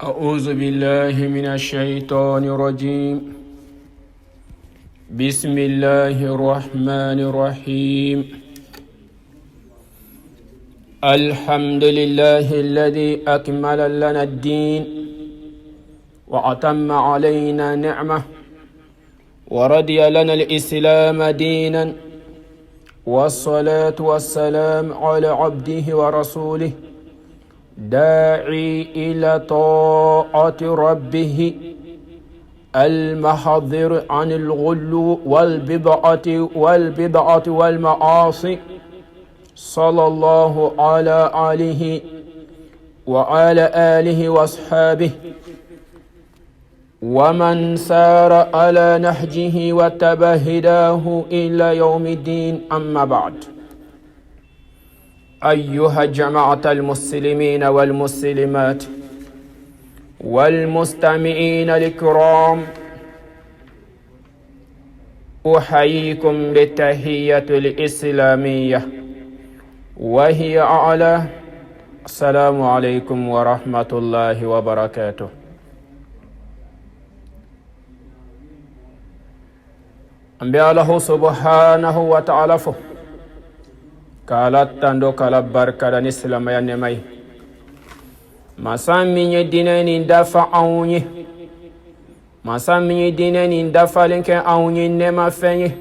أعوذ بالله من الشيطان الرجيم. بسم الله الرحمن الرحيم. الحمد لله الذي أكمل لنا الدين وأتم علينا نعمة ورضي لنا الإسلام دينا، والصلاة والسلام على عبده ورسوله داعي إلى طاعة ربه المحذر عن الغلو والبدعة والمعاصي، صلى الله على آله وعلى آله وأصحابه ومن سار على نهجه واتبع هداه إلى يوم الدين. أما بعد، أيها جماعة المسلمين والمسلمات والمستمعين الكرام، أحييكم بالتحية الإسلامية وهي أعلى: السلام عليكم ورحمة الله وبركاته. أنبياء الله سبحانه وتعالى kala tando kala barka da ni silamaya nemai masaminye dineni dafa aunye masaminye dineni dafa lenke aunye nema fenye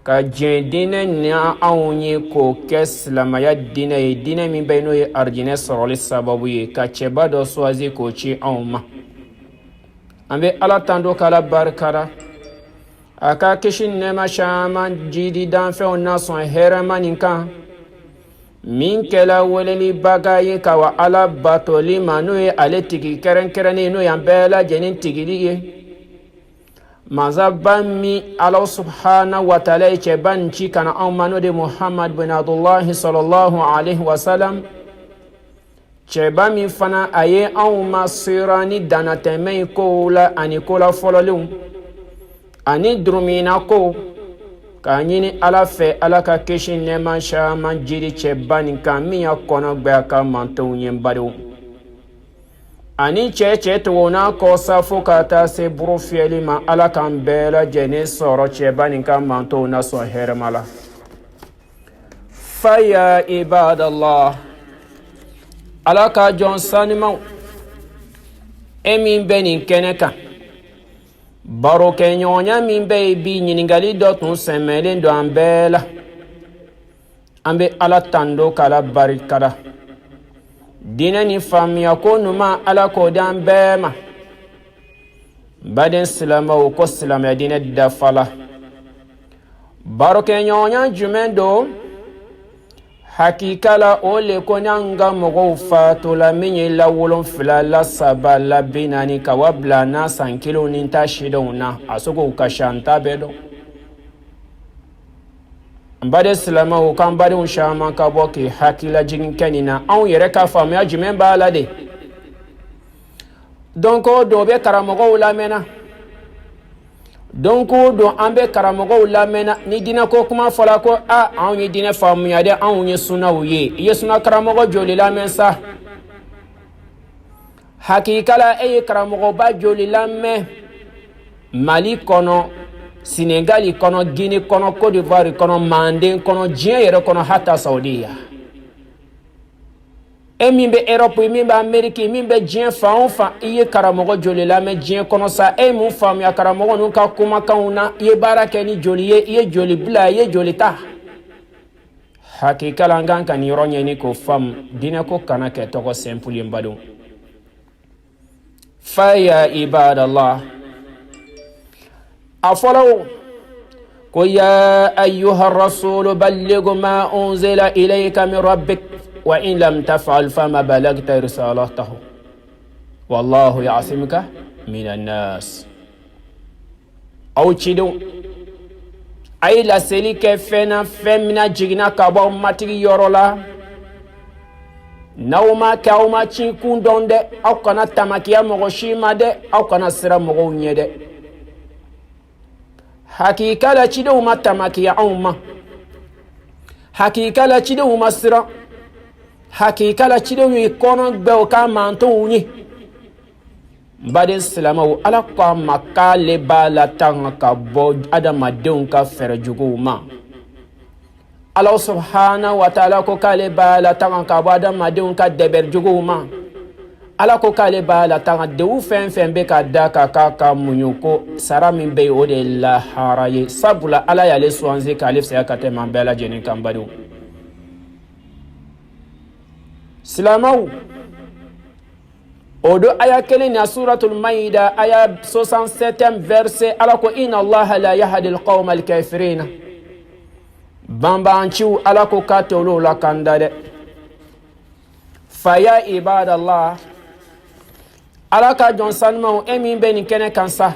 ka jen dineni aunye ko ke silamaya dine min bayno ye arjine soroli sababu ye ka cheba do swazi ko chi auma ambe ala tando kala barka da aka kishin nema shaman jidi dan fe onna son herama ninka min kela weleli bagaye kawa ala batoli manu ye ale tigi keren no yambela jenin tigiliye mazabami ala subhanahu wa ta'ala che banchi kana amano de Muhammad bin Abdullah sallallahu alaihi wasallam che bami fana aye awma sirani danateme ko la ani ko la fololum ani drumina ko ka nyini ala fe ala ka kishin nema shama jiri chebani ka miya kono gbe ka manto nyembado ani che to na ko safo ka ta se brofeli ma ala kan bela jene soro chebani ka manto na so hermala. Faya ibadallah, ala ka jonsani ma emin benin keneka baro ke nyonya min be bi nyiningali do tun semelen do ambela ambe ala tando kala barikada dina ni famia ko numa ala ko dan bema baden silama ko silama dina da fala baro ke nyonya jumendo hakikala ole ko nyanga mogo fatula minye la wolon fila la saba la binani kawabla na sankilo ninta shidona asoko kashanta bedo mbade silama o kan bade unshama ka boki hakila jigin kenina an yere ka famu ya jimen balade donc do be karamogo lamena donc do ambe karamogo lamena ni dina ko kuma fola ko an yi dina famu ya de an yi suna uye ye suna karamogo joli lamen sa hakikala karamogo ba joli lamen Mali kono, Senegal kono, Guinée kono, Côte d'Ivoire kono, Mandé kono, Djien yere kono hata Saudiya min be Europe, min be Amerique, min be Djien fa iye karamogo joli lamen Djien kono sa mu famu ya karamogo nun ka kuma kauna iye barake ni joli ye iye joli bla iye joli ta hakikala ngan kan yoronye ni ko fam dina ko kana ke to ko simple mbado. Fa ya ibadallah, afolo ko ya ayyuha rasul balligh ma unzila ilayka min rabbik wa in lam taf'al fama balagta risalatahu wallahu ya'simuka minan nas. Aw chido ay la seli ke fena femina jigna ka ba matigi yorola nawma kawma chi kundonde aw kana tamakiya mogo shima de aw kana sira mogo nyede hakika la chido ma tamakiya awma hakika la chido ma sira hakika la chido yi kono gbe o ka manto unyi baden silamaw ala ko makale bala tanga ka bo adama deun ka ferjugo ma Allah subhanahu wa ta'ala ko kale bala tanga ka bo adama deun ka deberjugo ma ala ko kale bala tanga dewu fen be ka daka ka munyuko sara min be o de la haraye sabula ala ya le swanze ka le sa ka te man bela jeni kan badu silamaw odo aya kelen na suratul maida aya 67e verset ala ko inna allaha la yahdi alqawma alkafirin bambanchu ala ko katolo la kandade faya ibadallah ala ka jon sanma emin ben kene kansa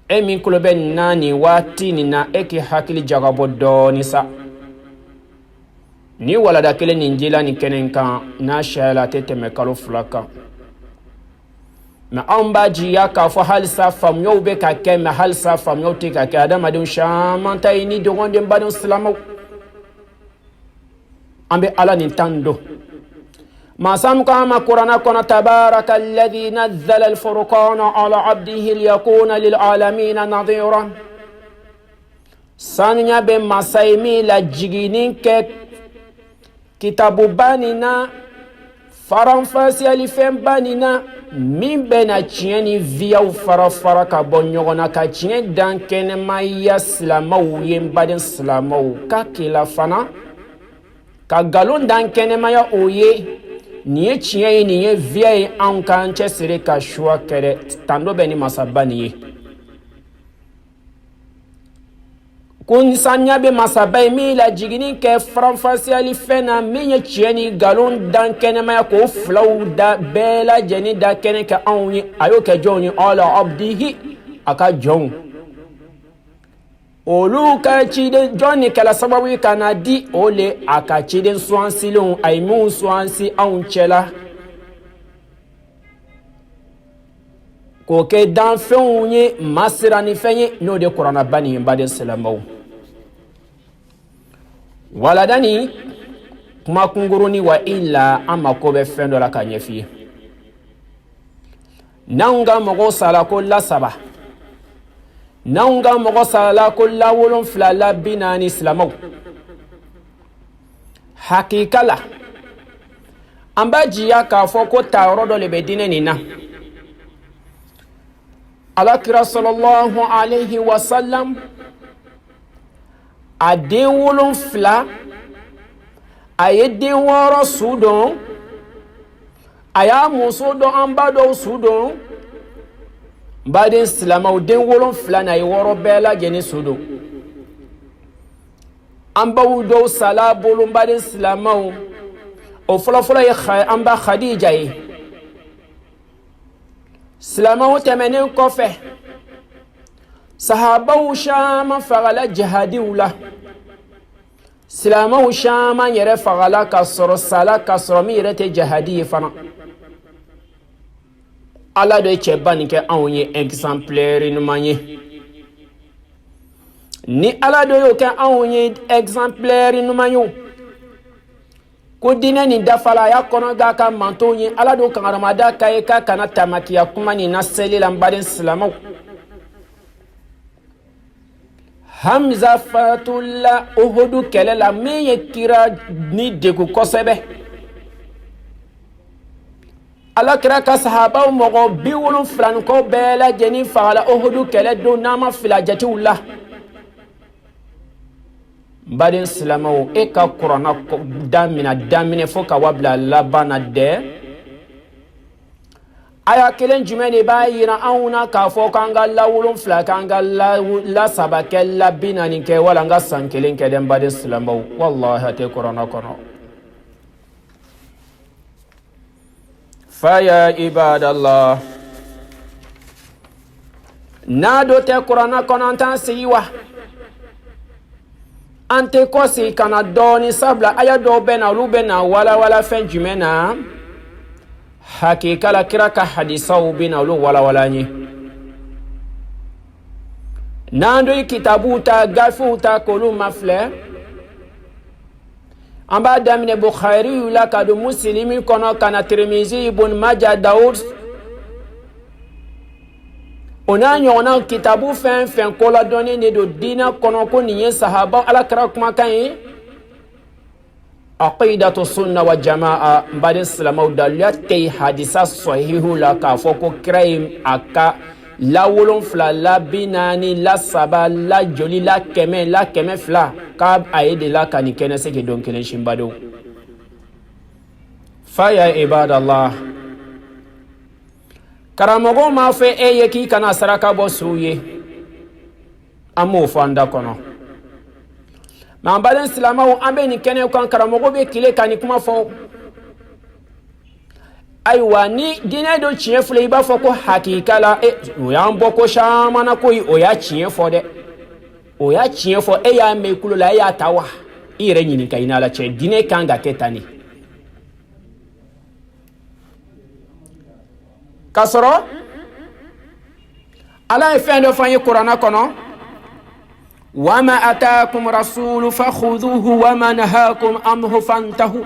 emin kuloben nani wati ni na eki hakili jagabo do ni sa ni wala da kelen ninjila ni kenen kan na shala tete me kalo flaka ma ambaji ya ka fo halsa fam yow be ka ke ma halsa fam yow te ka ka adama dun shamanta ini dogonde badon islamo ambe ala nintando ما سمكم قرآن كنا تبارك الذي نزل الفرقان على عبده ليكون للعالمين نظيرا سانيا بما سايمي لجينين كتاب بانينا فرنفاسي الفم بانينا من بين تشيني فيا فرفرا كبونيونا كتشين دان كن ما يسلمو يمبادن سلامو كاكيلا فنا كغالون دان كن ما يا اويه niye chiye niye vie an kan chesire ka shwa kere tando beni masabani kun sanya be masabai mi la jigini ke franfasiali fena minye chieni galon dan kene ma ko flow da bela jeni da kene ka anwi ayo ke joni ala abdihi aka jon olu ka chide joni kala sababu kana di ole aka chide swansi lon aimu swansi aunchela ko ke dan fenye masirani fenye no de qur'ana bani mbade salamaw wala dani kuma kunguruni wa illa amma ko be fendo la kanyefi nanga mogo sala ko la saba nanga mogo sala ko la wolon flala binani islamaw hakikala ambaji ya ka fo ko tawrodo le bedine nina alakira sallallahu alayhi wa sallam aden wolon fla ayeden woro sudon aya muso do ambado sudon baden islamaw den wolon fla na woro bela geni sudon ambawu do sala bolon baden islamaw o fola ya amba khadija yi islamaw temenen kofe sahabaw shama fagala jihadi wula islamaw shama yere fagala kasoro sala kasoro mi yere te jihadi fana ala do chebani ke awonye exemplaire no manye ni ala do yo ke awonye exemplaire no manyo ko dina ni dafala ya kono ga ka mantonye ala do kan ramada kai ka kana tamaki ya kuma ni naseli lambadin islamaw Hamza Fatullah Uhudu kelela meye kira ni degu kosebe ala kira ka sahaba mogo biwulun fran ko bela jeni fala Uhudu kele do nama fila jatiwla badin islamaw e ka qur'ana ko damine foka wabla labana de aya kelen jumene bayina auna ka fo kanga lawulun fla kanga la sabakel la binani ke wala nga sankelen ke dem badin islamaw wallahi te qur'ana kono faya ibadallah nado te qur'ana kono tan siwa ante kosi kana doni sabla aya do bena lubena wala fen jumena hakika la kiraka hadisau bina ulu wala nyi nando kitabu ta gafu ta kolu mafle amba damine bukhari la kadu muslimi kono kana tirmizi ibn majah daud ona nyona kitabu fen fen ko la doni ne do dina kono ko ni sahaba ala kara kuma kan aqidatu sunna wa jamaa mbadi salama dalati hadisa sahihu la ka foko kraim aka la wolon fla la binani la saba la joli la keme fla ka ayede la kan kene se ke don kelen shimbado fa ya ibadallah karamogo ma fe eye ki kana saraka bo suye amo fanda kono ma mbalen silama o ambe ni kene kan karamogo be kile kan kuma fo aiwa ni dine do chie fule iba fo ko hakika la o ya mboko shama na ko o ya chie fo de o ya chie fo ya mekulo la ya tawa ire nyini kaina la che dine kanga ketani kasoro ala efendo fanyi qur'ana kono wama ataakum rasulu fakhudhuhu wama nahakum anhu fantahu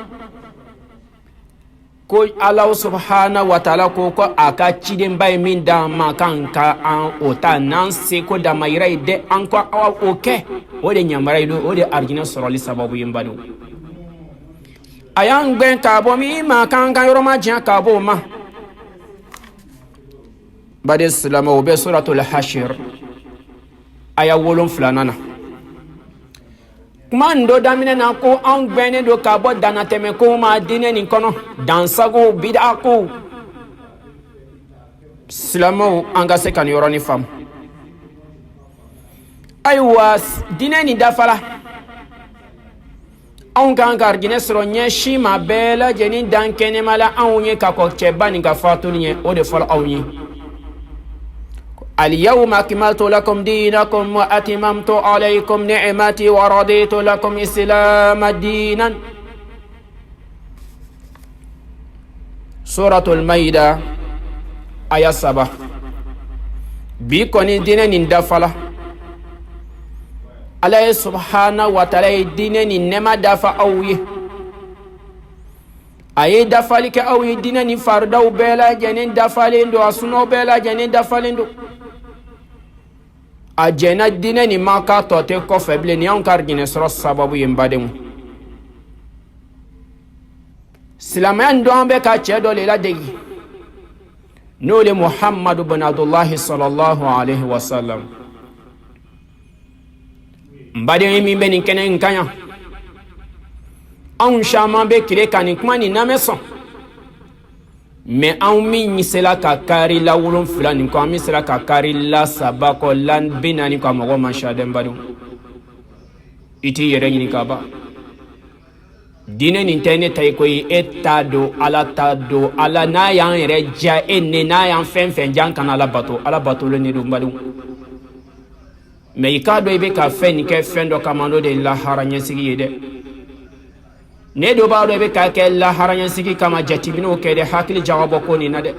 ko Allah subhanahu wa ta'ala ko aka chiden bay min da makanka an ota nan se ko da mayrai de an ko oke o de nyamarai do o de arjina soroli sababu yimbado ayan gben ka bo mi makanka yoroma jan ka bo ma bade salama o be suratul hashir aya wolon flanana mando damine na ko an gbene do ka bo dana teme ko ma dine ni kono dansago bid'a ko salama anga se kan yoroni fam aywa dine ni dafala on kan gargine soro nye shima bela jeni dankene mala anunye ka ko chebani ka fatuniye o de fala awni اليوم أكملت لكم دينكم وأتممت عليكم نعمتي ورضيت لكم إسلام دينا سورة المائدة آية 7 بيكوني دينا ندفلا الله سبحانه وتعالى دينا نما دفع أوي أي دفالك أوي دينا نفردو بلا جنين دفالين دو أسنو بلا جنين دفالين دو ajena dine ni maka tote ko feble ni ankar gine soro sababu yimbademu silamayan do ambe ka chedo le la degi nole muhammad ibn abdullah sallallahu alaihi wasallam mbade mi be ni kenen kanya an shama be kire kan kuma ni nameso mais an mi sela ka kari la wolon fulani ko mi sela ka kari la sabako lan binani ko mo ma shadem badu iti yere ni ka ba dine ni tene tay ko etado ala na yan yere ja enne na yan fen jan kan ala bato le ni do badu mais ka do be ka fen ke fen do kamando de la haranya sigi yede ne do ba do be ka ke la haranya sigi kama jatibino ke de hakili jawabo ko ni na de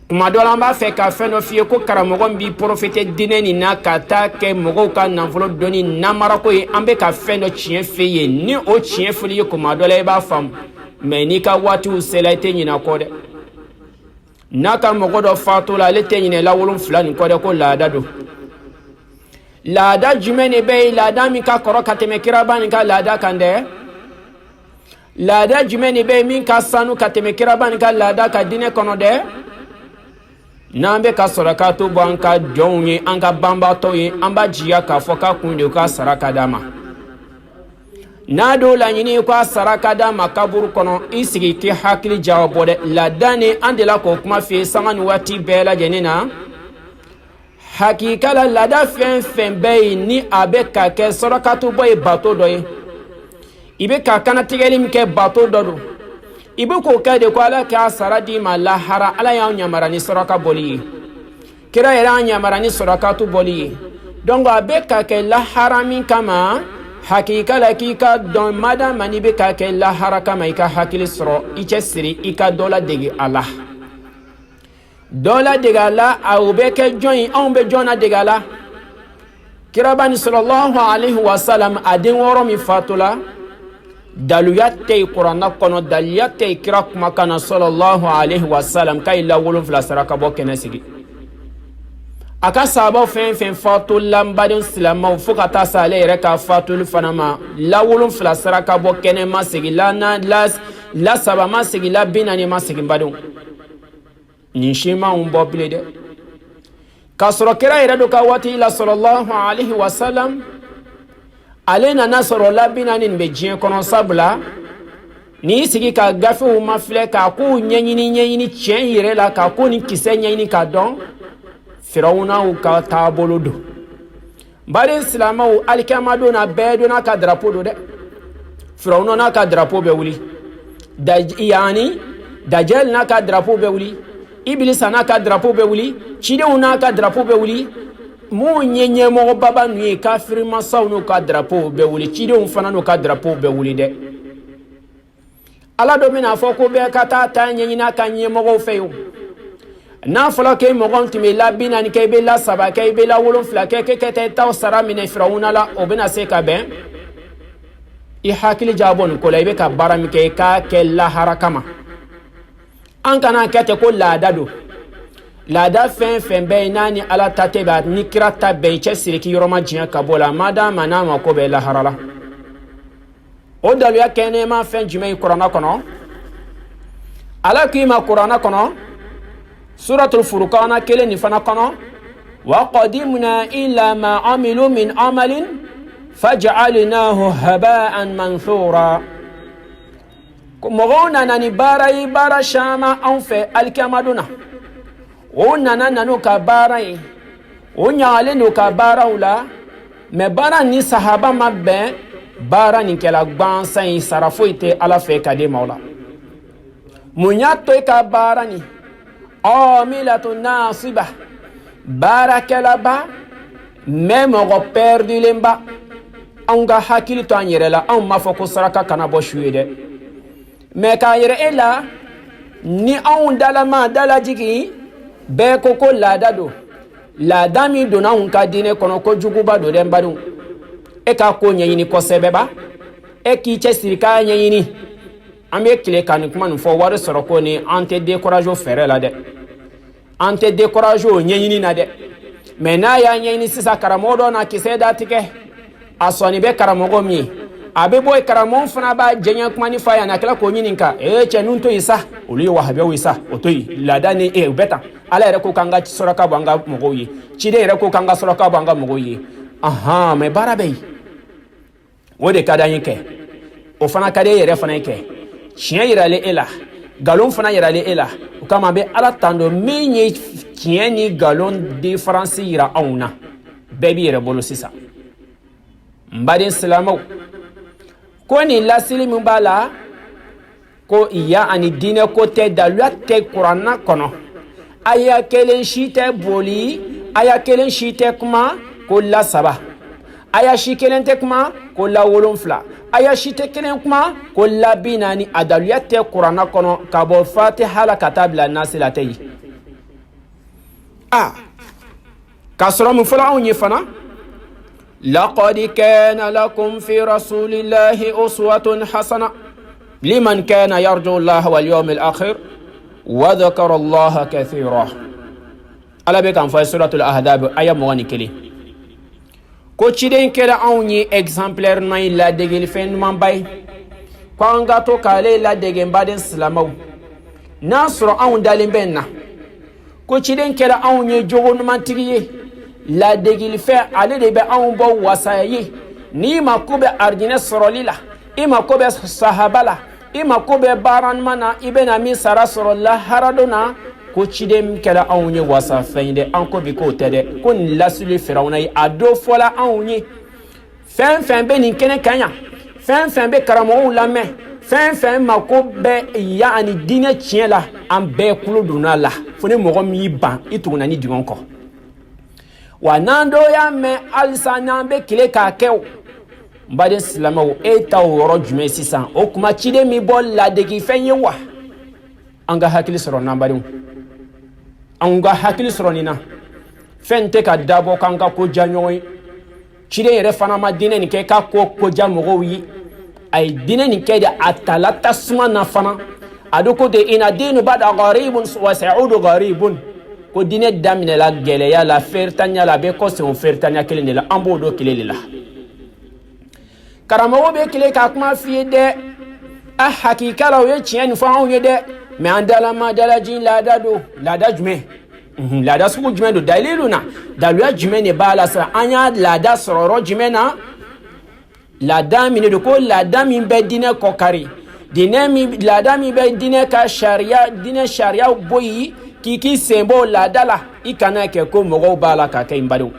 kuma do lamba fe ka fe no fie ko karamogo bi profete dine ni na kata ke mogo ka nanfolo doni namara ko ambe ka fe no chien feye ni o chien fuli kuma do le ba fam me ni ka watu selate ni na ko de naka mogo do fatula le tenyi la wolum fulani ko de ko la dado lada jumene be lada mi ka koro kateme kirabani ka lada kande lada jumene be min ka sanu kateme kirabani ka lada ka dine kono de nambe ka soraka to banka jonye anga bamba to yi amba jiya ka foka kunde ka saraka dama nado la nyini ko saraka dama kaburu kono isigi ki hakili jawabo de lada ne andela ko kuma fi sangani wati bela jenina hakika la lada fen be ni abe ka ke sorakatu boy bato doy ibe ka kana tigelim ke bato dodo ibe ko ka de ko ala ka saradi ma la hara ala ya nyamara ni soraka boli kira era nyamara ni sorakatu boli dongo abe ka ke la harami kama hakika la kika don madama ni be ka ke la haraka ma ika hakili soro iche siri ika dola degi Allah dola degala au beke join on be jona degala kirabani sallallahu alaihi wasallam adin woro mi fatula daluyate qur'ana kono daliyate kirak makana sallallahu alaihi wasallam kay la wolum fla saraka bokene sigi aka sahaba fɛn fatul lambaden silamaw fo ka taa sa ale yɛrɛ ka fatul fana ma la 7 sara ka bɔ kɛnɛ ma segi la 3 ma segi la 40 ma segi badenw nin si ma bɔ bilen dɛ k'a sɔrɔ kira yɛrɛ do ka waati la sallallahu alaihi wasallam ale nana sɔrɔ la 40 nin bɛ diɲɛ kɔnɔ sabula ni sigi ka gafew ma filɛ k'a ko ɲɛɲini tiɲɛ yɛrɛ la k'a ko ni kisɛ ɲɛɲini ka dɔn Firawunaw ka taabolo do bari silamaw alikiyama don na bɛɛ donna ka drapeau do dɛ Firawuna n'a ka drapeau bɛ wuli Dajjal n'a ka drapeau bɛ wuli Iblisa n'a ka drapeau bɛ wuli cidenw n'a ka drapeau bɛ wuli mun ye ɲɛmɔgɔ baba nu ye kafiri masaw n'u ka drapeau bɛ wuli cidenw fana n'u ka drapeau bɛ wuli dɛ Ala do bɛna fɔ ko bɛɛ ka taa ta ɲɛɲini a ka ɲɛmɔgɔw fɛ yo n'a fɔra k'e mɔgɔ tun bɛ la 40 kɛ i bɛ la 3 kɛ i bɛ la 7 kɛ k'e tɛ taw sara minɛ Firawuna la o bɛna se ka bɛn i hakili jabɔ nin ko la i bɛ ka baara min kɛ i k'a kɛ lahara kama an kana kɛ ten ko laada do laada fɛn bɛɛ n'a ni Ala ta tɛ bɛn ni kira ta bɛɛ i cɛsiri k'i yɔrɔ ma diɲɛ ka bɔ la madama n'a ma ko bɛ lahara la o daluya kɛnɛma fɛn jumɛn kuranɛ kɔnɔ Ala k'i ma kuranɛ kɔnɔ suratul furqana kelen nin fana kɔnɔ wa qadimna ila ma amilu min amalin faj'alnahu haba'an manthura mɔgɔw nana ni baara ye baara caman anw fɛ alikiyama don na o nana ka baara ye o ɲagalen do ka baaraw la mɛ baara ni sahaba ma bɛn baara nin kɛla gansan ye sara foyi tɛ Ala fɛ ka di maaw la mun y'a to i ka baara ni amilatu nasiba baarakɛlaba mɛ mɔgɔ pɛrdilenba anw ka hakili to an yɛrɛ la anw m'a fɔ ko saraka kana bɔ su ye dɛ mɛ k'a yɛrɛ e la ni anw dalajigi bɛɛ ko laada do laada min donna anw ka diinɛ kɔnɔ ko juguba do dɛ n badenw e k'a ko ɲɛɲini kosɛbɛ ba e k'i cɛsiri k'a ɲɛɲini an bɛ tile ka nin kuma nin fɔ wari sɔrɔ ko ni an tɛ découragé o fɛrɛ la dɛ an tɛ découragé o ɲɛɲini na dɛ mɛ n'a y'a ɲɛɲini sisan karamɔgɔ dɔ na kisɛ datigɛ a sɔnni bɛ karamɔgɔ min ye a bɛ bɔ yen karamɔgɔ fana b'a jɛɲɛ kuma ni fa ye a na tila k'o ɲininka cɛ ninnu to yen sa olu ye wahabiyaw ye sa o to yen laada ni u bɛ tan Ala yɛrɛ ko k'an ka saraka bɔ an ka mɔgɔw ye ciden yɛrɛ ko k'an ka saraka bɔ an ka mɔgɔw ye mɛ baara bɛ yen o de ka d'an ye kɛ o fana ka di e yɛrɛ fana ye kɛ tiɲɛ yiralen e la nkalon fana yiralen e la o kama an bɛ Ala tando min ye tiɲɛ ni nkalon différence yira anw na bɛɛ b'i yɛrɛ bolo sisan n baden silamɛw ko nin lasili min b'a la ko iya ani diinɛ ko tɛ daluya tɛ kuranna kɔnɔ aya kelen si tɛ boli aya kelen si tɛ kuma ko la 3 aya si kelen tɛ kuma ko la 7 aya si tɛ kelen kuma ko la 40 a daluya tɛ kuranna kɔnɔ ka bɔ fatiha la ka taa bila nasi la tɛ yen k'a sɔrɔ mun fɔra anw ye fana لقد كان لكم في رسول الله أسوة حسنة لمن كان يرجو الله واليوم الآخر وذكر الله كثيرا على بك في سورة الأحزاب آية مواني كلي كوتشيدين كلا أوني exemplaire ناي لا دغيل فين من باي كونغا تو كالي لا دغين بادن سلامو ناصر أون دالين بيننا كوتشيدين كلا أوني جوغون مانتيغي la degil fɛ ale de bɛ anw bɔ wasaya ye n'i ma ko bɛ arijinɛ sɔrɔli la i ma ko bɛ sahaba la i ma ko bɛ baara ɲuman na i bɛna min sara sɔrɔ lahara don na ko ciden kɛra anw ye wasa fɛn ye dɛ an ko bi k'o tɛ dɛ ko nin lasili Firawuna ye a dɔ fɔla anw ye fɛn bɛ nin kɛnɛ kan yan fɛn bɛ karamɔgɔw lamɛn fɛn ma ko bɛ ya ani diinɛ tiɲɛ la an bɛɛ kulo donna la fo ni mɔgɔ min y'i ban i tuguna ni dingɛ kɔ wa n'an dɔw y'a mɛn halisa n'an bɛ tile k'a kɛ o n baden silamɛw e ta o yɔrɔ jumɛn sisan o kuma ciden min bɔ ladegi fɛn ye wa an ka hakili sɔrɔ n'an badenw an ka hakili sɔrɔ nin na fɛn tɛ ka dabɔ k'an ka ko diya ɲɔgɔn ye ciden yɛrɛ fana ma diinɛ nin kɛ k'a ko diya mɔgɔw ye a ye diinɛ nin kɛ de a tala tasuma na fana a do ko ten ina diinu bada garibun wa sa'udu garibun ko dinɛ daminɛla gɛlɛya la feritanya la bɛ kɔsɛn o feritanya kelen de la an b'o dɔn kelen de la karamɔgɔ bɛ kile k'a kuma f'i ye dɛ a hakika la o ye tiɲɛ nin fɔ anw ye dɛ mais an dalama dalaji laada don laada jumɛn laada sugu jumɛn don dalilu na daluya jumɛn de b'a la sa an y'a laada sɔrɔ yɔrɔ jumɛn na laada min de ko laada min bɛ dinɛ kɔkari laada min bɛ dinɛ ka sariya boyi k'i sen bɔ laada la i kana kɛ ko mɔgɔw b'a la ka kɛ n badenw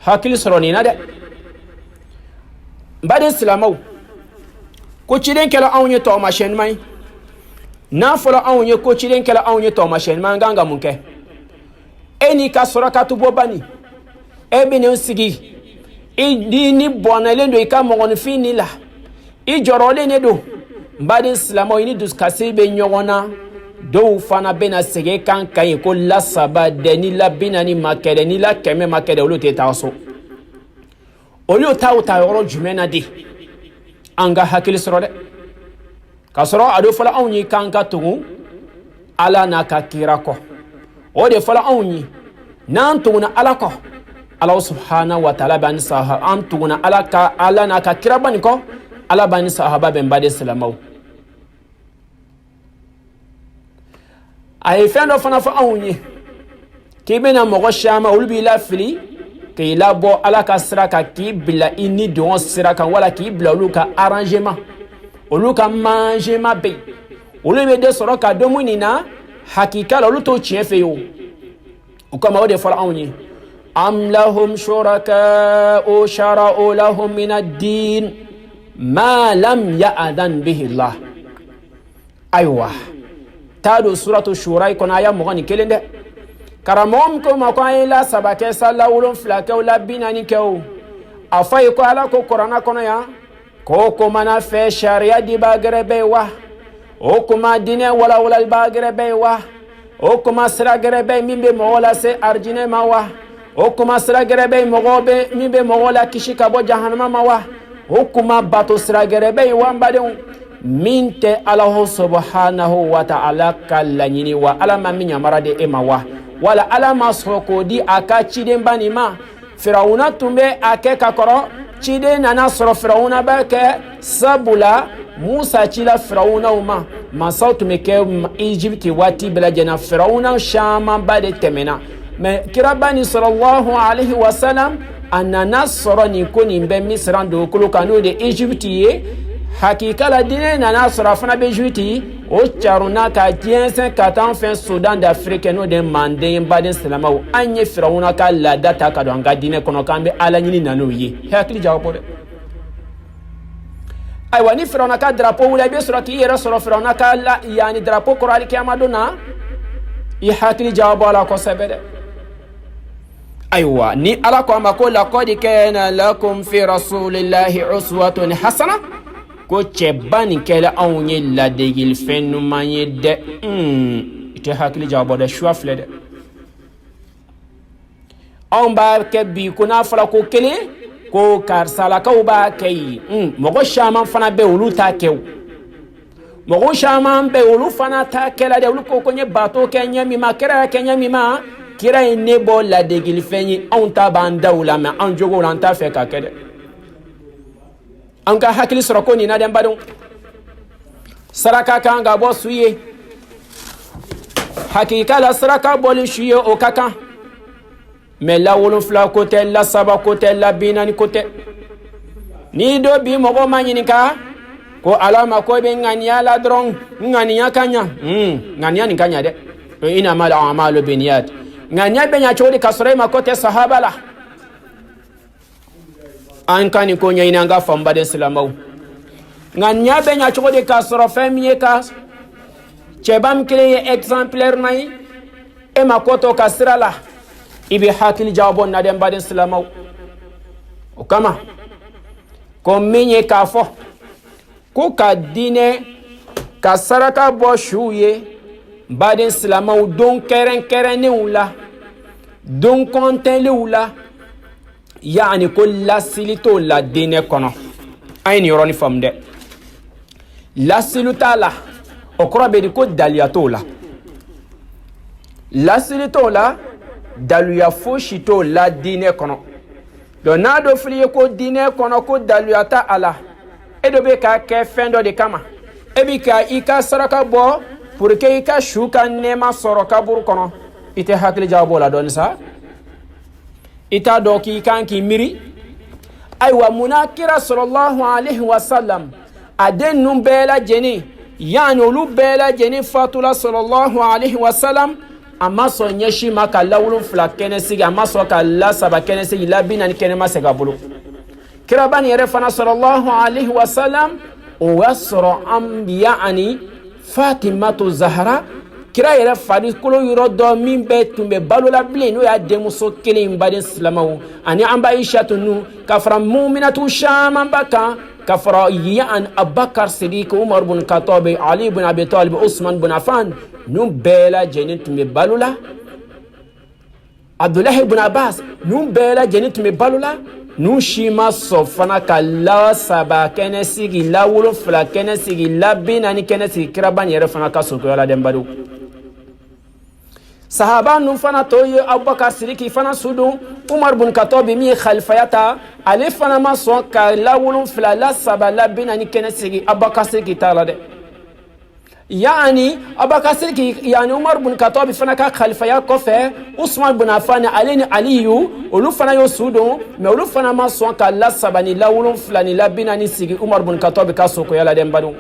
hakili sɔrɔ nin na dɛ n baden silamɛw ko ciden kɛla anw ye tɔgɔmasiyɛn ɲuman ye n'a fɔra anw ye ko ciden kɛla anw ye tɔgɔmasiyɛn ɲuman an kan ka mun kɛ e n'i ka sɔrɔkatu bɔ bani e bɛ n'o sigi ni bɔnnalen don i ka mɔgɔninfin ni la i jɔrɔlen de don n baden silamɛw i ni dusukasi bɛ ɲɔgɔn na dɔw fana bɛna segin kan ka ɲi ko la saba dɛ ni la bi naani ma kɛ dɛ ni la kɛmɛ ma kɛ dɛ olu tɛ taa so olu ta yɔrɔ jumɛn na de an ka hakili sɔrɔ dɛ ka sɔrɔ a do fɔlɔ anw ye kan ka tugu ala n'a ka kira kɔ o de fɔlɔ anw ye n'an tuguna ala kɔ ala subhanahu wa ta'ala b'an sahaba an tuguna ala n'a ka kira bani kɔ ala b'an sahaba bɛn baden silamɛw a ye fɛn dɔ fana fɔ anw ye k'i bɛna mɔgɔ caman olu b'i lafili k'i labɔ ala ka sira kan k'i bila i ni dɔngɔ sira kan wala k'i bila olu ka arrangement olu ka mangement bɛ yen olu bɛ de sɔrɔ ka domu nin na hakika la olu t'o tiɲɛ fɛ yen o kama o de fɔra anw ye am lahum shuraka'u shara'u lahum min ad-din ma lam ya'dan bihi Allah ayiwa t'a don suratu shura kɔnɔ a y'a mɔgɔ ni kelen dɛ karamɔgɔ min ko ma ko an ye la saba kɛ sa la wolonfila kɛ o la bi naani kɛ o a fɔ ye ko ala ko kuranna kɔnɔ yan ko ko mana fɛ sariya di b'a gɛrɛ bɛ wa o kuma dinɛ walawalali b'a gɛrɛ bɛ wa o kuma sira gɛrɛ bɛ min bɛ mɔgɔ lase arijinɛ ma wa o kuma sira gɛrɛ bɛ min bɛ mɔgɔ la kisi ka bɔ jahanama ma wa o kuma bato sira gɛrɛ bɛ wa n badenw min tɛ alahu subhanahu wa ta'ala ka laɲini wa ala ma min yamara de e ma wa wala ala ma sɔrɔ k'o di a ka cidenba nin ma firawuna tun bɛ a kɛ ka kɔrɔ ciden nana sɔrɔ firawuna b'a kɛ sabula musa cila firawunaw ma masaw tun bɛ kɛ Egypte waati bɛɛ lajɛlen firawuna camanba de tɛmɛna mais kiraba ni sallallahu alaihi wasallam a nana sɔrɔ nin ko nin bɛ Misira dugukolo kan n'o de Egypte ye hakika la dinɛ nana sɔrɔ a fana bɛ Egypte o caruna ka diɲɛsɛn ka taa an fɛ Sudan d'Afrique n'o de manden baden silamɛw an ye firawuna ka laada ta ka don an ka dinɛ kɔnɔ k'an bɛ ala ɲini na n'o ye hakili jagabɔ dɛ ayiwa ni firawuna ka drapeau wuli i bɛ sɔrɔ k'i yɛrɛ sɔrɔ firawuna ka yanni drapeau kɔrɔ alikiyama don na i hakili jagabɔ a la kosɛbɛ dɛ ayiwa ni ala ko a ma ko laqad kana lakum fi rasulillahi uswatun hasana ko cɛba nin kɛla anw ye ladegilifɛn ɲuman ye dɛ i tɛ hakili jagabɔ dɛ suwa filɛ dɛ anw b'a kɛ bi ko n'a fɔra ko kelen ko karisalakaw b'a kɛ yen mɔgɔ caman fana bɛ olu t'a kɛ o mɔgɔ caman bɛ olu fana t'a kɛla dɛ olu ko n ye bato kɛ ɲɛ min ma kira y'a kɛ ɲɛ min ma kira ye ne bɔ ladegilifɛn ye anw ta b'an daw la mɛ anw jogow la an t'a fɛ ka kɛ dɛ an ka hakili sɔrɔ ko nin na dɛ n badenw saraka kan ka bɔ su ye hakika la saraka bɔli su ye o ka kan mɛ la wolonfila ko tɛ la saba ko tɛ la bi naani ko tɛ ni dɔ bi mɔgɔ ma ɲininka ko ala ma ko bɛ ŋaniya la dɔrɔn ŋaniya ka ɲa ŋaniya nin ka ɲa dɛ innamal a'malu binniyat ŋaniya bɛ ɲa cogo di ka sɔrɔ e ma ko tɛ sahaba la an ka nin ko ɲɛɲini an ka faamu baden silamɛw ŋaniya bɛ ɲa cogo di ka sɔrɔ fɛn min ye ka cɛba min kelen ye exemplaire na ye e ma ko to ka sira la i bɛ hakili jagabɔ na dɛ n baden silamɛw o kama ko min ye k'a fɔ ko ka diinɛ ka saraka bɔ suw ye baden silamɛw don kɛrɛnkɛrɛnnenw la don kɔntɛnlenw la yaani ko lasili t'o la diinɛ kɔnɔ an ye nin yɔrɔnin faamu dɛ lasili t'a la o kɔrɔ bɛ di ko daliya t'o la lasili t'o la daluya fosi t'o la diinɛ kɔnɔ donc n'a dɔ fili ye ko diinɛ kɔnɔ ko daluya ta a la e dɔ bɛ ka kɛ fɛn dɔ de kama e bi ka i ka saraka bɔ pour que i ka su ka nɛɛma sɔrɔ kaburu kɔnɔ i tɛ hakili jagabɔ o la dɔɔni sa i t'a dɔn k'i kan k'i miiri ayiwa munna kira sallallahu alaihi wasallam a den ninnu bɛɛ lajɛlen yani olu bɛɛ lajɛlen fatula sallallahu alaihi wasallam a ma sɔn ɲɛsi ma ka lawolonfila kɛnɛ sigi a ma sɔn ka lasaba kɛnɛ sigi la 40 kɛnɛ ma segin a bolo kiraba nin yɛrɛ fana sallallahu alaihi wasallam o y'a sɔrɔ anbiya ani fatimatu zahara kira yɛrɛ farikolo yɔrɔ dɔ min bɛɛ tun bɛ balola bilen n'o y'a denmuso kelen baden silamɛw ani an ba aishatu nu ka fara muminatu caman ba kan ka fara yan abubakar sidiki umar bin khattab ali bin abi talib usman bin affan nu bɛɛ lajɛlen tun bɛ balola abdullahi bin abbas nu bɛɛ lajɛlen tun bɛ balola nu si ma sɔn fana ka la saba kɛnɛ sigi la 7 kɛnɛ sigi la 40 kɛnɛ sigi kiraba nin yɛrɛ fana ka sokoya la denbadu sahaba nu fana to ye abubakar sidiki fana sudun umar bin khattab min ye khalifaya ta ale fana ma sɔn ka la 7 la saba la 40 kɛnɛ sigi abubakar sidiki ta la dɛ yani abubakar sidiki yani umar bin khattab fana ka khalifaya kɔfɛ usman bin affan ale ni aliyu olu fana yo sudun mais olu fana ma sɔn ka la saba ni la 7 ni la 40 sigi umar bin khattab ka sokoya la den badu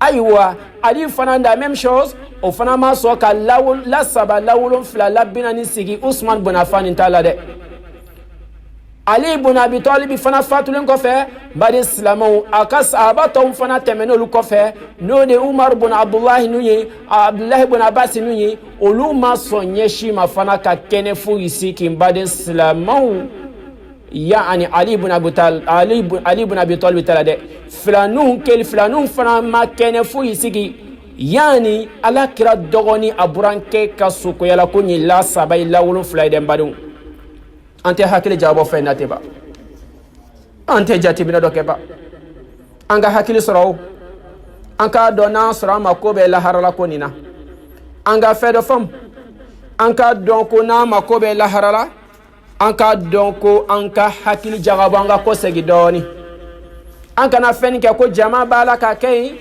ayiwa ali fana da même chose o fana ma sɔn ka la saba la 7 la 40 sigi usman bin affan ta la dɛ ali ibn abi talib fana fatulen kɔfɛ bari silamɛw a ka sahaba tɔw fana tɛmɛnen olu kɔfɛ n'o de umar bin abdullahi nu ye abdullahi bin abbas nu ye olu ma sɔn ɲɛsi ma fana ka kɛnɛ foyi sigi baden silamɛw yani ali ibn abi talib ta la dɛ filanun fana ma kɛnɛ foyi sigi yani ala kira dɔgɔni a burankɛ ka sokoyala ko nin la saba la 7 ye den badenw an tɛ hakili jabɔ fɛn na tɛ ba an tɛ jateminɛ dɔ kɛ ba an ka hakili sɔrɔ o an k'a dɔn n'an sɔrɔ an ma ko bɛ laharala ko nin na an ka fɛn dɔ faamu an k'a dɔn ko n'an ma ko bɛ laharala an k'a dɔn ko an ka hakili jagabɔ an ka ko segin dɔɔni an kana fɛn kɛ ko jama b'a la ka kɛ yen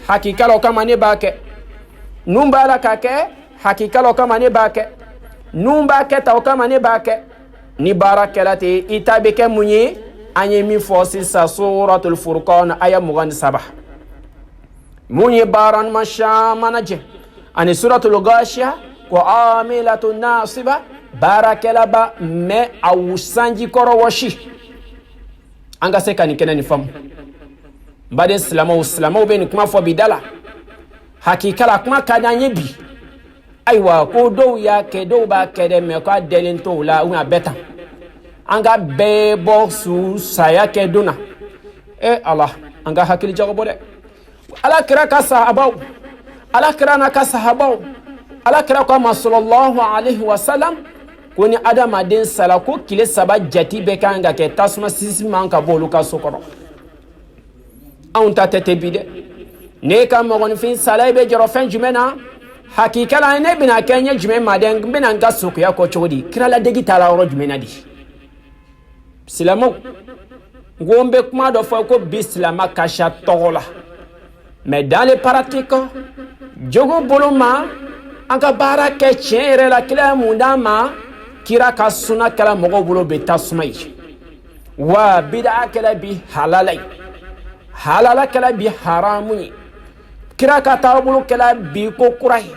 hakikala o kama ne b'a kɛ nun b'a la ka kɛ hakikala o kama ne b'a kɛ nun b'a kɛ ta o kama ne b'a kɛ ni baara kɛla ten i ta bɛ kɛ mun ye an ye min fɔ sisan suratul furqan aya 27 mun ye baara ɲuman caman lajɛ ani suratul ghashiya ko amilatu nasiba baarakɛlaba mɛ a sanji kɔrɔ wɔsi an ka se ka nin kɛnɛ nin faamu n baden silamɛw bɛ nin kuma fɔ bi da la hakikala kuma ka di an ye bi ayiwa ko dɔw y'a kɛ dɔw b'a kɛ dɛ mɛ k'a dɛlen t'o la a bɛɛ tan an ka bɛɛ bɔ su saya kɛ don na ala an ka hakili jagabɔ dɛ ala kira ka sahabaw ala kira n'a ka sahabaw ala kira ko a ma sallallahu alaihi wasallam ko ni adamaden sala ko tile 3 jati bɛ kan ka kɛ tasuma sisi man ka bɔ olu ka so kɔrɔ anw ta tɛ bi dɛ ne ka mɔgɔninfin sala i bɛ jɔrɔ fɛn jumɛn na hakikala ne bɛna kɛ ɲɛ jumɛn ma dɛ n bɛna n ka sokoya kɔ cogo di kiraladegi t'a la yɔrɔ jumɛn na di silamɛw n ko n bɛ kuma dɔ fɔ ko bi silama kasiya tɔgɔ la mais dans les pratiques jogo bolo ma an ka baara kɛ tiɲɛ yɛrɛ la kira mun d'an ma kira ka suna kɛla mɔgɔw bolo bɛ tasuma ye wa bid'a kɛla bi halala ye halala kɛla bi haramu ye kira ka taabolo kɛla bi ko kura ye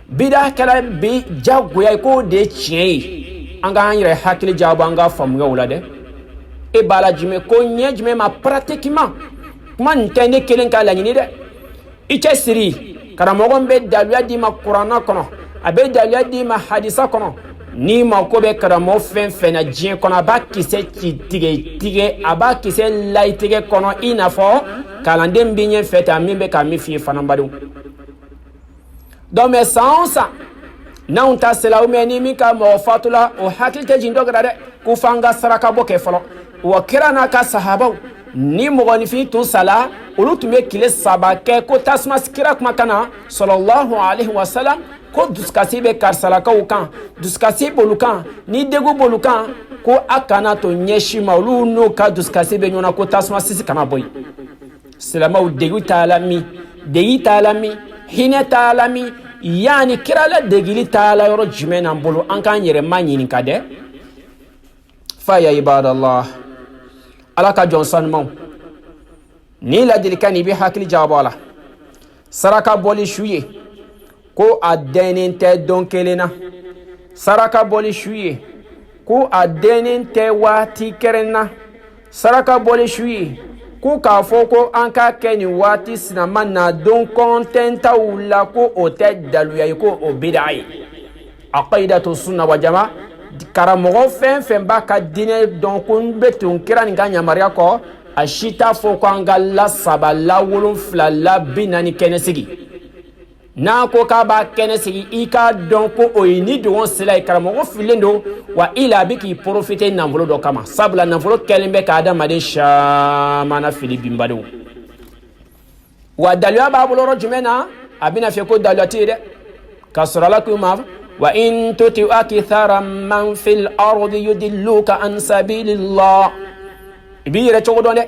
bid'a kɛla bi jagoya ye k'o de ye tiɲɛ ye an k'an yɛrɛ hakili jabɔ an ka faamuyaw la dɛ e b'a la jumɛn ko ɲɛ jumɛn ma pratiquement kuma nin tɛ ne kelen ka laɲini dɛ i cɛ siri karamɔgɔ bɛ daluya d'i ma kuranna kɔnɔ a bɛ daluya d'i ma hadisa kɔnɔ n'i mako bɛ karamɔgɔ fɛn fɛn na diɲɛ kɔnɔ a b'a kisɛ ci tigɛ a b'a kisɛ layi tigɛ kɔnɔ i n'a fɔ kalanden bɛ ɲɛ fɛ tan min bɛ ka min f'i ye fana badenw donc mais san o san n'anw ta sela ni min ka mɔgɔ fatula o hakili tɛ jigin dɔ kɛra dɛ ko f'an ka saraka bɔ kɛ fɔlɔ wa kira n'a ka sahabaw ni mɔgɔninfin tun sala olu tun bɛ tile 3 kɛ ko tasuma kira kumakan na sallallahu alaihi wasallam ko dusukasi bɛ karisalakaw kan dusukasi b'olu kan ni degu b'olu kan ko a kana to ɲɛsi ma olu n'o ka dusukasi bɛ ɲɔgɔn na ko tasuma sisi kana bɔ yen silamɛw degi t'a la min degi t'a la min hinɛ t'a la min yani kira la degili t'a la yɔrɔ jumɛn n'an bolo an k'an yɛrɛ ma ɲininka dɛ fa ya ibadallah ala ka jɔn sanumaw ni ladilikan ni bɛ hakili jabɔ a la saraka bɔli su ye ko a dɛnnen tɛ don kelen na saraka bɔli su ye ko a dɛnnen tɛ waati kɛrɛn na saraka bɔli su ye ko k'a fɔ ko an ka kɛ nin waati sinama na don kɔntɛntaw la ko o tɛ daluya ye ko o bida ye aqidatu sunna wa jama karamɔgɔ fɛn fɛn b'a ka diinɛ dɔn ko n bɛ tun kira nin ka yamaruya kɔ a si t'a fɔ ko an ka la saba la wolonfila la bi naani kɛnɛ sigi n'a ko k'a b'a kɛnɛ sigi i k'a dɔn ko o ye ni dogon sila ye karamɔgɔ fililen don wa i la a bɛ k'i profite nafolo dɔ kama sabula nafolo kɛlen bɛ ka adamaden caman na fili binbadenw wa daluya b'a bolo yɔrɔ jumɛn na a bɛna fɛ ko daluya tɛ ye dɛ k'a sɔrɔ ala k'u ma wa in tuti akithara man fil ardi yudilluka an sabilillah i b'i yɛrɛ cogo dɔn dɛ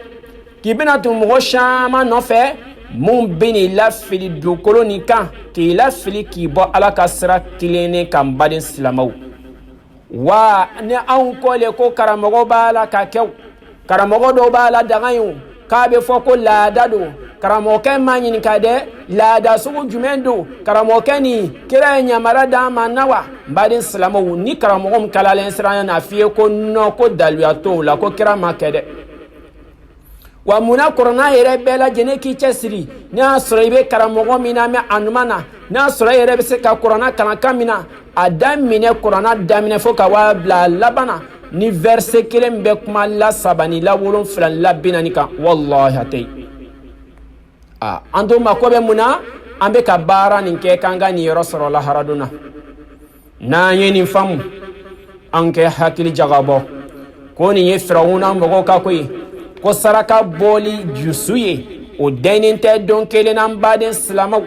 k'i bɛna tun mɔgɔ caman nɔfɛ mun bɛ n'i lafili dugukolo nin kan k'i lafili k'i bɔ ala ka sira tilennen kan baden silamɛw wa ni anw ko le ko karamɔgɔ b'a la ka kɛ karamɔgɔ dɔw b'a la daga ye k'a bɛ fɔ ko laada don karamɔgɔkɛ ma ɲininka dɛ laada sugu jumɛn don karamɔgɔkɛ nin kira ye yamaruya d'an ma na wa baden silamɛw ni karamɔgɔ min kalalen siran na f'i ye ko nɔ ko daluya t'o la ko kira ma kɛ dɛ wa munna kuranna yɛrɛ bɛɛ lajɛlen k'i cɛsiri n'a y'a sɔrɔ i bɛ karamɔgɔ min na mɛ a ɲuman na n'a y'a sɔrɔ e yɛrɛ bɛ se ka kuranna kalan kan min na a daminɛ kuranna daminɛ fo ka waa bila a laban na ni verset kelen bɛ kuma la saba ni la wolonfila ni la bi naani kan wallahi a tɛ yen an to mako bɛ mun na an bɛ ka baara nin kɛ k'an ka nin yɔrɔ sɔrɔ laharadon na n'an ye nin faamu an kɛ hakili jagabɔ ko nin ye firawuna mɔgɔw ka ko ye ko saraka bɔli jusu ye o dɛnnen tɛ don kelen na n baden silamɛw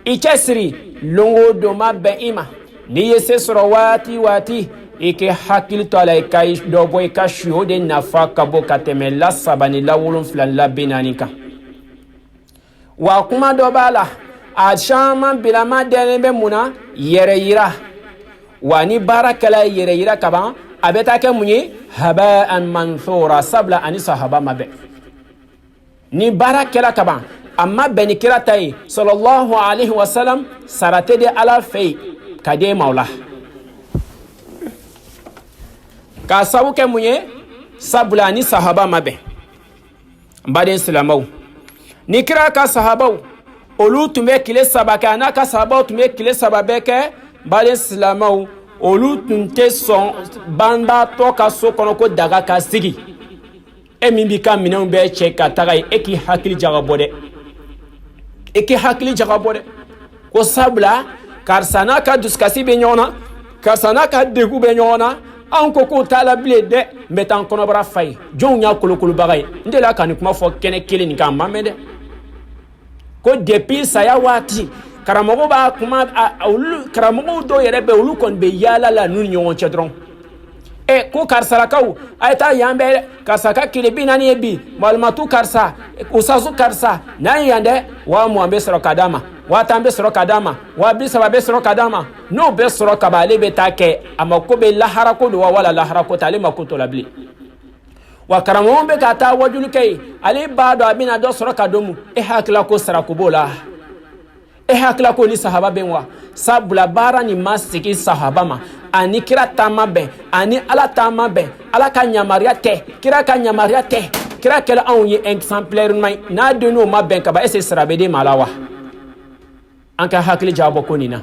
i cɛsiri longo don ma bɛn i ma n'i ye se sɔrɔ waati waati i kɛ hakili to a la i ka dɔ bɔ i ka su o de nafa ka bon ka tɛmɛ la saba ni la wolonfila ni la bi naani kan wa kuma dɔ b'a la a caman bilama dɛnnen bɛ mun na yɛrɛ yira wa ni baarakɛla ye yɛrɛ yira ka ban a bɛ taa kɛ mun ye haba'an manthura sabula ani sahaba ma bɛn ni baara kɛla ka ban a ma bɛn ni kira ta ye sallallahu alaihi wasallam sara tɛ di ala fɛ yen ka di e ma o la k'a sabu kɛ mun ye sabula ani sahaba ma bɛn n baden silamɛw ni kira ka sahabaw olu tun bɛ tile saba kɛ a n'a ka sahabaw tun bɛ tile saba bɛɛ kɛ n baden silamɛw olu tun tɛ sɔn banbatɔ ka so kɔnɔ ko daga ka sigi e min b'i ka minɛnw bɛɛ cɛ ka taga ye e k'i hakili jagabɔ dɛ e k'i hakili jagabɔ dɛ ko sabula karisa n'a ka dusukasi bɛ ɲɔgɔn na karisa n'a ka degun bɛ ɲɔgɔn na anw ko k'o t'a la bilen dɛ n bɛ taa n kɔnɔbara fa ye jɔnw y'a kolokolobaga ye n delila ka nin kuma fɔ kɛnɛ kelen nin kan a ma mɛn dɛ ko depuis saya waati karamɔgɔ b'a kuma karamɔgɔw dɔw yɛrɛ bɛ olu kɔni bɛ yaala la n'u ni ɲɔgɔn cɛ dɔrɔn ko karisalakaw a ye taa yan bɛɛ karisa ka tile 40 ye bi malimatu karisa usazu karisa n'an ye yan dɛ 10,000 bɛ sɔrɔ ka d'a ma 10,000 bɛ sɔrɔ ka d'a ma 30,000 bɛ sɔrɔ ka d'a ma n'o bɛ sɔrɔ ka ban ale bɛ taa kɛ a mako bɛ laharako don wa wala laharako tɛ ale mako t'o la bilen wa karamɔgɔ bɛ ka taa wajulu kɛ ye ale b'a dɔn a bɛna dɔ sɔrɔ ka don mu e hakila ko sarako b'o la e hakila ko ni sahaba bɛn wa sabula baara ni ma sigi sahaba ma ani kira taama bɛn ani ala taama bɛn ala ka yamaruya tɛ kira ka yamaruya tɛ kira kɛla anw ye exemplaire ɲuman ye n'a den n'o ma bɛn ka ban est-ce sara bɛ di ma la wa an ka hakili jabɔ ko nin na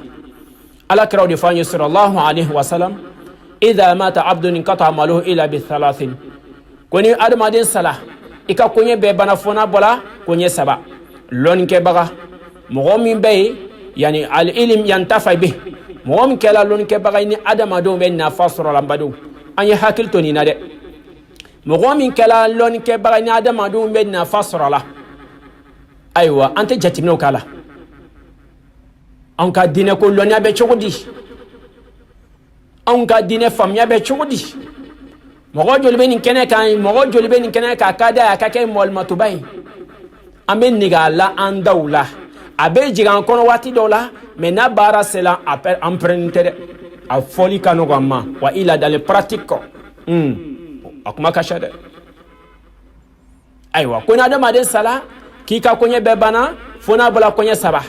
ala kiraw de fɔ an ye sallallahu alaihi wasallam idha mata abdun inqata amaluhu illa bi thalathin ko ni adamaden sala i ka koɲɛ bɛɛ bana fɔna bɔla koɲɛ saba lɔnnikɛbaga mɔgɔ min bɛ yen yani al-ilm yantafa bih mɔgɔ min kɛla lɔnnikɛbaga ni adamadenw bɛ nafa sɔrɔ la badenw an ye hakili to nin na dɛ mɔgɔ min kɛla lɔnnikɛbaga ni adamadenw bɛ nafa sɔrɔ la ayiwa an tɛ jateminɛw k'a la an ka diinɛ ko lɔnniya bɛ cogo di an ka diinɛ faamuya bɛ cogo di mɔgɔ joli bɛ nin kɛnɛ kan mɔgɔ joli bɛ nin kɛnɛ kan ka da a ka kɛ mɔlimatuba ye an bɛ nege a la an daw la a bɛ jigin an kɔnɔ waati dɔw la mais n'a baara sela an pɛrɛnnen tɛ dɛ a fɔli ka nɔgɔ an ma wa i la dans les pratiques a kuma ka ca dɛ ayiwa ko n'adamaden sala k'i ka koɲɛ bɛɛ banna fo n'a bɔra koɲɛ 3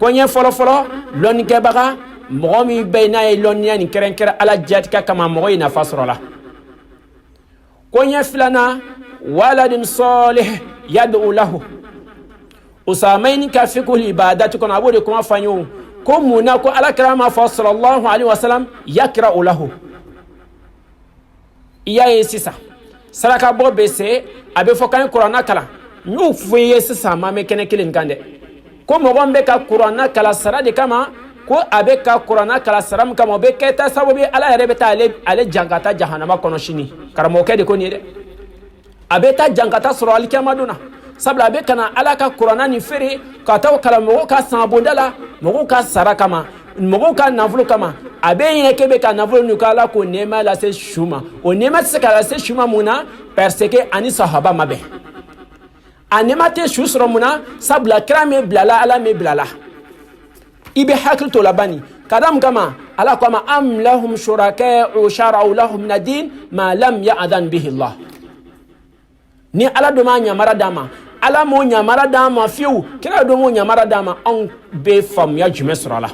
koɲɛ fɔlɔfɔlɔ lɔnnikɛbaga mɔgɔ min bɛ n'a ye lɔnniya nin kɛrɛnkɛrɛn ala jatigɛ kama mɔgɔ ye nafa sɔrɔ la koɲɛ 2nan waladun salih yad'u lahu usamaini ka fiqhul ibadati kono abo de kuma fanyo ko muna ko ala kirama fa sallallahu alaihi wasallam yakra'u lahu iya yesisa saraka bo bese abe fo kan qur'ana kala nyu fu yesisa ma me kene kilin kande ko mo gombe ka qur'ana kala sara de kama ko abe ka qur'ana kala saram kama be keta sababi ala yare be ta ale jangata jahannama kono shini karamo ke de ko ni de abe ta jangata sura al kiyamaduna sabla be kana ala ka qur'ana ni fere ka taw kala mo ka sabondala mo ka sara kama mo ka nafulu kama abe yin ke be ka nafulu ni kala ko nema la se shuma o nema se kala se shuma muna parce que ani sahaba mabe anema te shusro muna sabla krame blala ala me blala ibe hakil to labani kadam kama ala kama am lahum shuraka'u shara'u lahum min ad-din ma lam ya'dhan bihi Allah ni ala do ma nyamara dama ala mo nyamara dama fiu kira do mo nyamara dama on be fam ya jume surala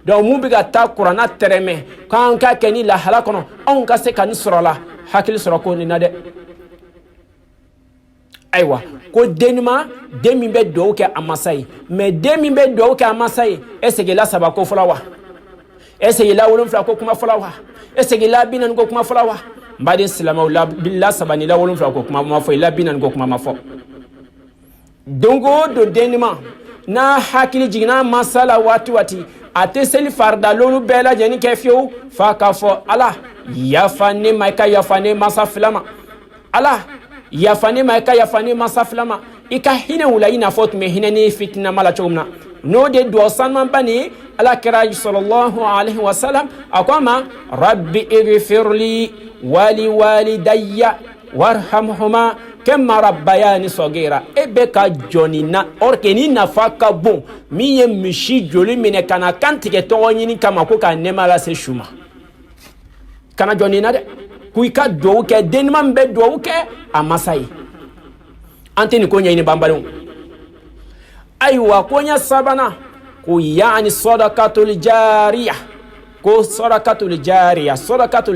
donc mu biga ta qur'ana tereme kan ka keni la halakono on ka se kan surala hakil surako ni nade aywa ko denima demi be do ke amasai mais demi be do ke amasai esege la sabako fulawa esege la wolon fula ko kuma fulawa esege la binan ko kuma fulawa mbadi silama la billah sabani la wolon fula ko kuma ma fo la binan ko kuma ma fo dongo do denima na hakili jigna masala wati ate seli farda lolu bela jeni kefiu fa ka fo ala yafani maika yafani masaflama ala yafani maika yafani masaflama ika hine wula ina fot me hine ni fitna mala chumna no de do sanman bani ala kira sallallahu alaihi wasallam akama rabbi ighfirli wali walidayya warhamhuma kama rabbayani sagira ebe ka jonina orkeni nafaka bon miye mishi joli mine kana kantike to nyini kama ko ka nemala se shuma kana jonina de kuika do ke denman be do ke amasai anteni ko nyini bambalon aywa ko nya sabana ko yani sadaqatul jariyah ko sadaqatul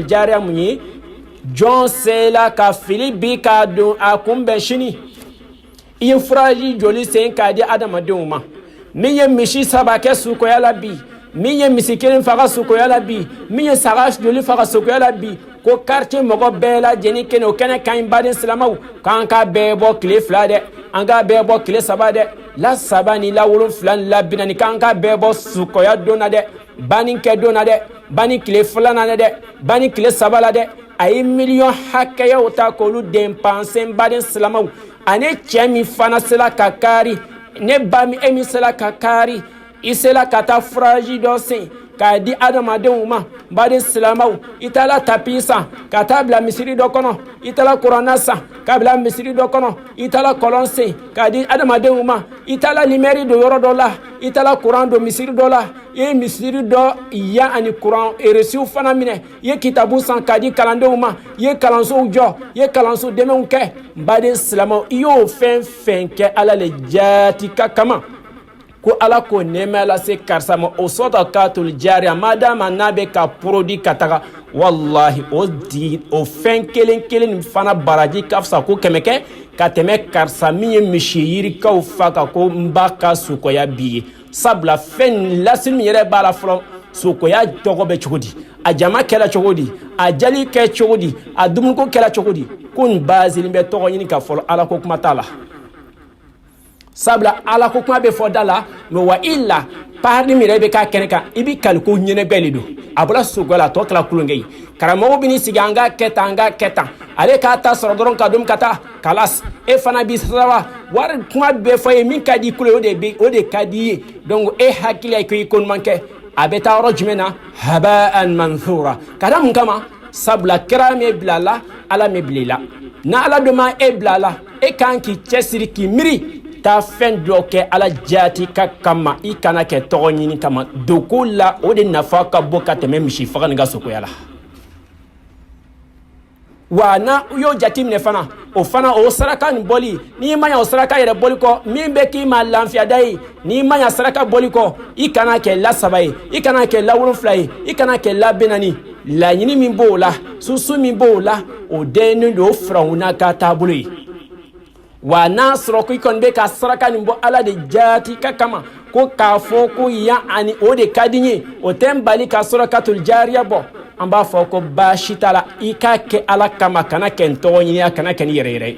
jariyah munyi John Sela ka Filibi ka don akumbe shini ifraji joli sen ka di adama ma miye mishi sabake suko yala bi miye misikirin faga suko yala bi miye sagash joli faga suko yala bi ko quartier mogo bela jeni kene o kene kan badin salamaw kan ka bebo kle flade an ga bebo kle sabade la sabani la wolon flan la binani kan ka bebo suko ya donade banin ke donade bani kle flana de bani kle sabala de ay million hakaya uta ko lu dépenser badin salamaw ane chemi fana sela kakari ne bami emi sela kakari isela kata fraji dosin ka di adama de uma badin salamaw itala tapisa kata bla misiri do kono itala qur'ana sa ka bla misiri do kono itala kolonse ka di adama de uma itala limeri do yoro do la itala qur'an do misiri do la ye misiri do ya ani qur'an e reçu fana mine ye kitabu san ka di kalande uma ye kalanso jo ye kalanso demen ke badin salamaw yo fen ke ala le jati kama ko ala ko nemela se karsama o sadaqatul jariya madama nabe ka produit kataka wallahi o fen kelen fana baraji kafsa ko kemeke ka teme karsa miye mishiri ka ufaka ko mbaka sukoya biye sabla fen lasil mi yere bala flo sukoya togo be chogodi a jama kela chogodi a jali ke chogodi a dumun ko kela chogodi kun bazil be togo yini ka folo ala ko kuma tala sabla ala ko kuma be fodala no wa illa pardi mi rebe ka keneka ibi kalko nyene belido abula sugola to kala kulungei karamo bini siganga keta ale ka ta soro doron ka dum kata kalas e fana bi sawa war kuma be faye min kadi kulo o de kadi donc e hakili ko ikon manke abeta rojmena haba'an manthura kadam kama sabla krame blala ala me blila na ala doma e blala e kanki chesiri ki miri ta fen bloqué ala jati ka kama I kana ke togonyini kama dokula o de nafa ka boka te même shi faga nga soko yala wana yo jatim ne fana o saraka ni boli ni manya o saraka yere boli ko min be ki ma lanfia dai ni manya saraka boli ko I kana ke la sabai I kana ke la wulun flai I kana ke la benani la nyini min bola susu min bola o denu do frauna ka tabuli wa nasro ko ikon be ka saraka ni bo ala de jati ka kama ko ka fo ko ya ani o de kadinyi o tembali ka sarakatul jariya bo amba fo ko bashitala ika ke ala kama kana ken toni ya kana ken yere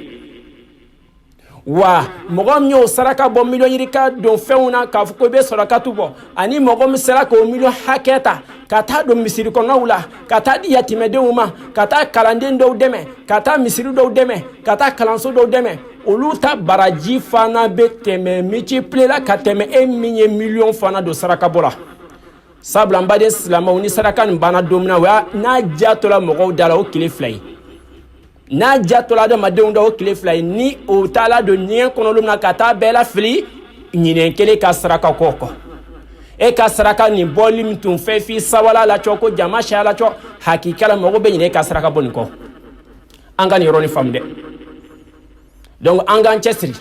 wa mogom nyo saraka bo million yirika don feuna ka fo ko be sarakatu bo ani mogom saraka o million haketa kata do misiri ko nawla kata di yatime de uma kata kalande ndo deme kata misiri do deme kata kalanso do deme oluta baraji fana be teme multiplier la kateme 1 million fana do saraka bola sabla mbade islama uni saraka mbana domna wa na jatola mogo dala o kile flay na jatola de madonda o kile flay ni o tala do nien kono lumna kata bela fli nyine kele ka saraka koko e ka saraka ni bolim tum fe fi sawala la choko jama shala cho hakikala mogo be nyine ka saraka boniko anga ni roni famde donc angan chesri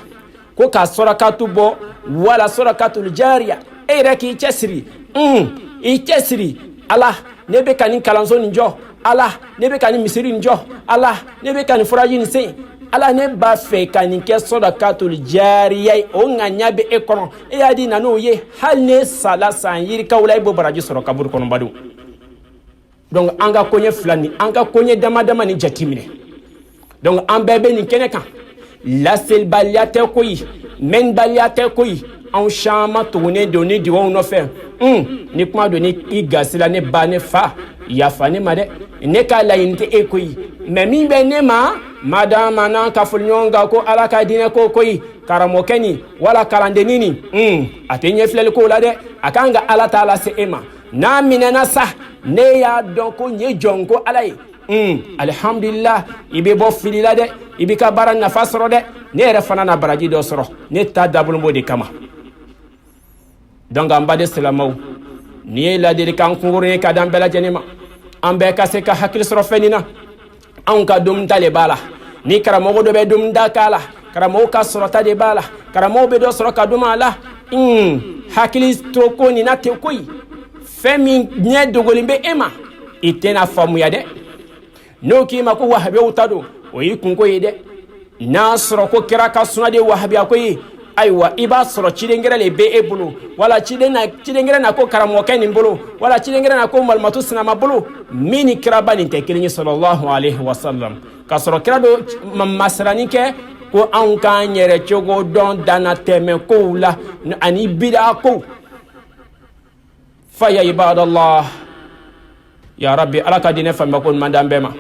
ko ka sorakatu bo wala sorakatul jariya e reki chesri I chesri Allah nebe kani kalanzo njo Allah nebe kani misiri njo Allah nebe kani furaji nse Allah ne ba fe kani ke sorakatul jariya o nganyabe ekono e yadi nanu ye hal ne sala san yiri kawlay bo baraji sorakabur kono badu donc anga konye flani anga konye dama ni jatimine donc ambebe ni keneka la sel baliate koyi men baliate koyi en chama tourner donner du on offert ni kuma donner I gasila ne ba ne fa ya fa ne made ne ka la inte e koyi mais min be ne ma madama nan ka fulnyonga ko ala ka dine ko koyi karamo keni wala karande nini atenye flel ko la de akanga ala taala se ema na minena sa ne ya donc nye jonko alai alhamdulillah ibe bo filila de ibe ka baran na fasro de ne refana na baraji do soro ne ta dabul modi kama donc ambade selamaw ni la de kan kungure ka dan bela jenima ambe ka se ka hakil soro fenina an ka dum tale bala ni karamo do be dum dakala karamo ka soro ta de bala karamo be do soro ka dum ala hakili to ko ni na te koyi femi nye dogolimbe ema itena famu ya de no ki ma ko wahabi utado o yi kunko yede nasro ko kira ka sunade wahabi akoyi aywa iba soro chidengera le be ebulu wala chidengera na ko karamo kani mbulu wala chidengera na ko malmatu sinama bulu mini kiraba ni tekilini sallallahu alaihi wasallam ka soro kira do masrani ke ko an kan yere chogo don dana teme ko la ani bida ko fa ya ibadallah ya rabbi alaka dine fa makon mandambema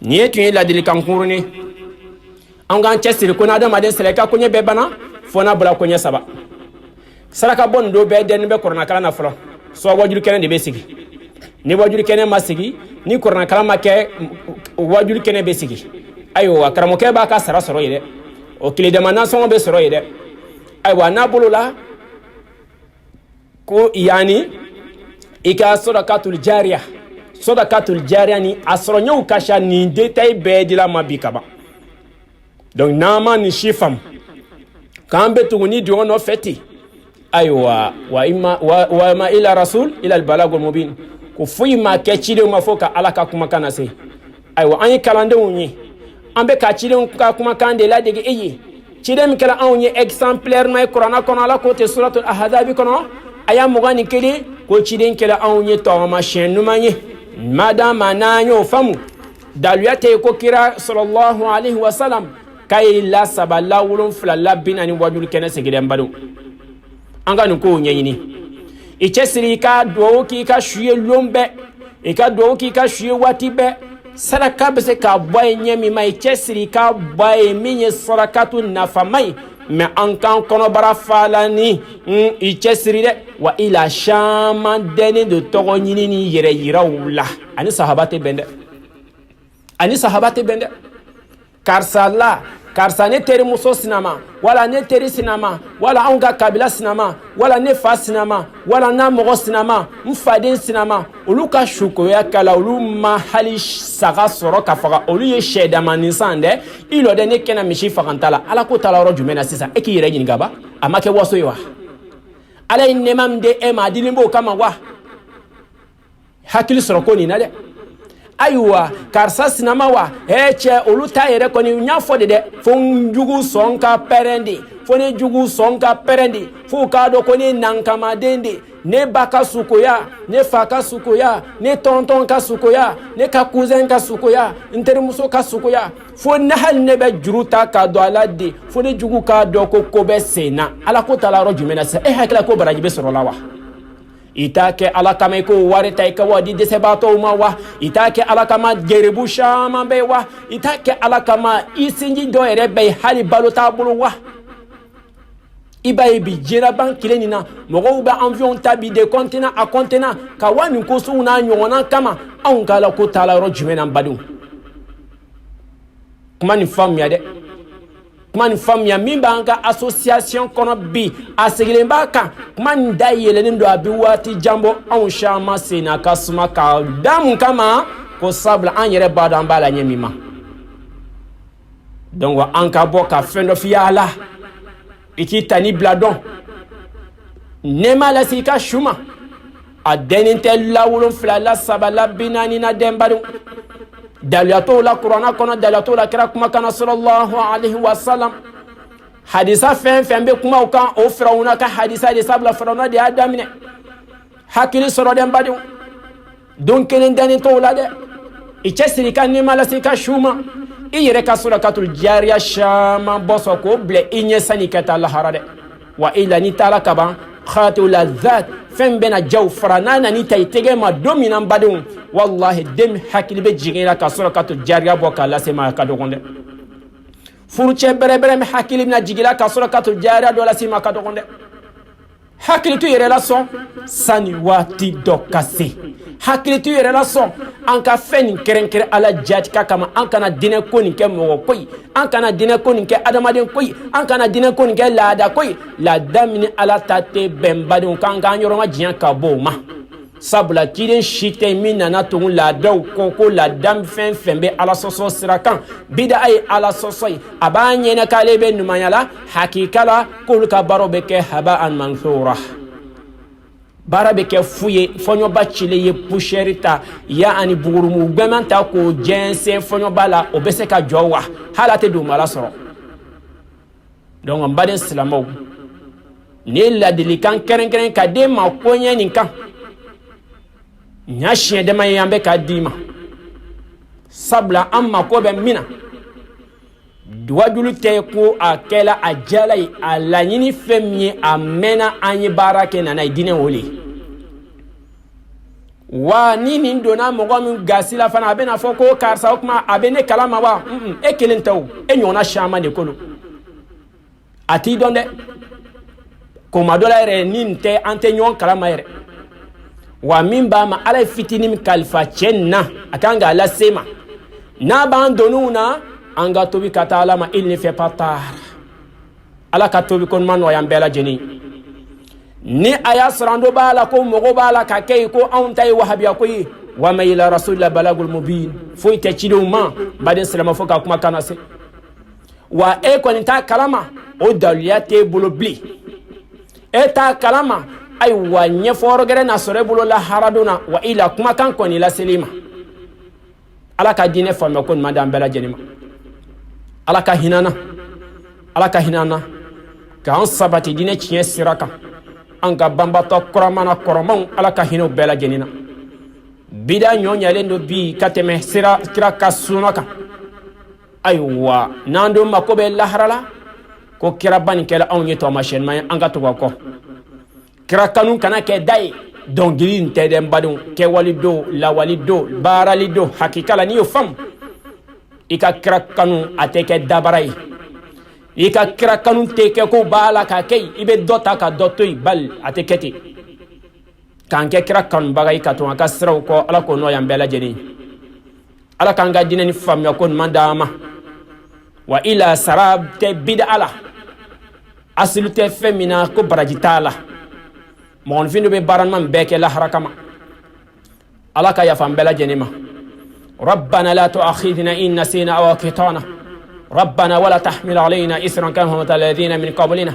ni etu la dili kankuruni anga chesiri kuna da maden seleka kunye bebana fona bula kunye saba saraka bon do be den be korona kala na flo so wajuru kene de besigi ni wajuru kene masigi ni korona kala make wajuru kene besigi ayo akaramo ke ba ka sara soro yede o kile de manation be soro yede aywa na bulula ko yani ika sadaqatul jariya ni asronyo kasha ni detail be dila mabikaba donc nama ni shifam kambe tuguni di ono feti aywa wa ma ila rasul ila al balagul mubin ko fuyi ma ke chide ma foka alaka kuma kana se aywa an kalande wonyi ambe ka chide ka kuma kande la dege eyi chide mi kala an exemplaire ma qur'ana kono ala ko te suratul ahzab kono aya mugani kele ko chide kala an to ma chenu manye madama nanyo famu daluyate ko kira sallallahu alaihi wasallam kay la saballa wulun flalla binani wajul kene segede mbadu anga nu ko nyini i cɛsiri i ka duwawu k'i ka su ye lon bɛɛ i ka duwawu k'i ka su ye waati bɛɛ saraka bɛ se ka bɔ ye ɲɛ min ma i cɛsiri i ka bɔ ye min ye sarakatu nafama ye mais an kan kɔnɔbara fala ni i cɛsiri dɛ wa i la caman dɛnnen do tɔgɔ ɲini ni yɛrɛ yiraw la ani sahaba tɛ bɛn dɛ karisa la karisa ne terimuso sinama wala ne teri sinama wala anw ka kabila sinama wala ne fa sinama wala n'a mɔgɔ sinama n faden sinama olu ka sukoya kala olu ma hali saga sɔrɔ ka faga olu ye sɛdamanin san dɛ i lɔ dɛ ne kɛna misi faganta la ala ko taala yɔrɔ jumɛn na sisan e k'i yɛrɛ ɲininka ba a ma kɛ waso ye wa ala ye nɛɛma min di e ma a dilen b'o kama wa hakili sɔrɔ ko nin na dɛ ayiwa karisa sinama wa cɛ olu ta yɛrɛ kɔni n y'a fɔ de dɛ fo n jugu sɔn ka pɛrɛn de fo ne jugu sɔn ka pɛrɛn de fo k'a dɔn ko ne nankamaden de ne ba ka sukoya ne fa ka sukoya ne tɔntɔn ka sukoya ne ka cousin ka sukoya n terimuso ka sukoya fo ne hali ne bɛ juru ta k'a dɔn ala de fo ne jugu k'a dɔn ko bɛ sen na ala ko taala yɔrɔ jumɛn na sisan e hakilila ko baraji bɛ sɔrɔ la wa i t'a kɛ ala kama i ko wari ta i ka wa di dɛsɛbaatɔw ma wa i t'a kɛ ala kama geribu caman bɛ wa i t'a kɛ ala kama i sinji dɔ yɛrɛ bɛ yen hali balo t'a bolo wa i b'a ye bi jɛnaban tile nin na mɔgɔw bɛ avion ta bi de kɔntena a kɔntena ka wa nin kosow n'a ɲɔgɔnna kama anw ka ala ko taala yɔrɔ jumɛn na n badenw kuma nin faamuya dɛ kuma nin faamuya min b'an ka association kɔnɔ bi a sigilen b'a kan kuma nin da yɛlɛlen don a bi waati jan bɔ anw caman sen na ka suma ka da mun kama ko sabula an yɛrɛ b'a dɔn an b'a la ɲɛ min ma donc an ka bɔ ka fɛn dɔ f'i y'a la i k'i tani bila dɔn nɛɛma lase i ka su ma a dɛnnen tɛ la 7 la 3 la 4 na denbadenw daliyatɔw la kuranna kɔnɔ daliyatɔw la kira kumakan na sallallahu alaihi wasallam hadisa fɛn fɛn bɛ kumaw kan o firawuna ka hadisa de sabula firawuna de y'a daminɛ hakili sɔrɔ dɛ n badenw don kelen dɛnnen t'o la dɛ i cɛsiri i ka nɛɛma lase i ka su ma i yɛrɛ ka surakatul jariya caman bɔ sɔn k'o bila i ɲɛ sani i ka taa lahara dɛ wa i la n'i taara ka ban khatiw la zat fɛn bɛna jaw fara n'a nani ta i tɛgɛ ma don min na n badenw wallahi den hakili bɛ jigin la ka surakatul jariya bɔ k'a lase ma ka dɔgɔn dɛ furucɛ bɛrɛbɛrɛ min hakili bɛna jigin la ka surakatul jariya dɔ lase ma ka dɔgɔn dɛ hakili to yɛrɛ la sɔn sani waati dɔ ka se hakili to yɛrɛ la sɔn an ka fɛn nin kɛrɛnkɛrɛn ala jatika kama an kana dinɛ ko nin kɛ mɔgɔ koyi an kana dinɛ ko nin kɛ adamaden koyi an kana dinɛ ko nin kɛ laada koyi laada min ala ta tɛ bɛn badenw k'an k'an yɔrɔma diɲɛ ka bɔ o ma sabula ciden si tɛ min nana tugun laadaw ko laada fɛn fɛn bɛ ala sɔsɔ sira kan bida ye ala sɔsɔ ye a b'a ɲɛnɛ k'ale bɛ ɲumanya la hakika la k'olu ka baaraw bɛ kɛ haba an mansura baara bɛ kɛ fu ye fɔɲɔba cilen ye poussière ta ya ani bugurumu gbɛman ta k'o jɛnsɛn fɔɲɔba la o bɛ se ka jɔ wa hali a tɛ dugumala sɔrɔ donc n baden silamɛw ni ye ladilikan kɛrɛnkɛrɛn ka den ma koɲɛ nin kan n y'a siɲɛ dama ye an bɛ k'a d'i ma sabula an mako bɛ min na wajulu tɛ ko a kɛla a jala ye a laɲini fɛn min ye a mɛnna an ye baara kɛ nana ye dinɛ o le wa ni nin donna mɔgɔ min gasi la fana a bɛna fɔ ko karisa o kuma a bɛ ne kalama wa e kelen tɛ o e ɲɔgɔnna caman de ko don a t'i dɔn dɛ koma dɔ la yɛrɛ nin tɛ an tɛ ɲɔgɔn kalama yɛrɛ wa min b'a ma ala ye fitinin min kalifa cɛ nin na a kan k'a lase ma n'a b'an donn'u na an ka tobi ka taa ala ma il ne fait pas tard ala ka tobi ko ɲuman nɔgɔya an bɛɛ lajɛlen ni a y'a sɔrɔ an dɔ b'a la ko mɔgɔ b'a la ka kɛ ye ko anw ta ye wahabiya ko ye wa ma ila rasulillah balagul mubin foyi tɛ cidenw ma baden silamɛ fo ka kuma kana se wa e kɔni t'a kalama o daliluya t'e bolo bilen e t'a kalama ayiwa ɲɛfɔyɔrɔ gɛrɛ na sɔrɔ e bolo lahara don na wa i la kumakan kɔni laseli ma ala ka diinɛ faamuya ko ɲuman di an bɛɛ lajɛlen ma ala ka hinana k'an sabati diinɛ tiɲɛ sira kan an ka banbatɔ kɔrɔmana kɔrɔmanw ala ka hinɛw bɛɛ lajɛlen na bida ɲɔɲalen do bi ka tɛmɛ kira ka sunna kan ayiwa n'an don mako bɛ lahara la ko kira banikɛla anw ye tɔmasiyɛnima ye an ka tugu a kɔ kira kanu kana ke dai dongiri ntedem badun ke walido la walido baralido hakika la ni fam ika kira kanu ateke dabarai ika kira kanu teke ko bala ka kay ibe dota ka dotoi bal ateketi kan ke kira kanu bagay ka to aka sraw ko ala ko no yambela jeni ala kan ga dinani fam ya kon mandama wa ila sarab te bid'ala aslu te femina ko barajitala mon findo be baran man beke la harakama ala ka ya fam bela jenima ربنا لا تؤاخذنا إن نسينا أو أخطأنا ربنا ولا تحمل علينا إثرا كما حملت الذين من قبلنا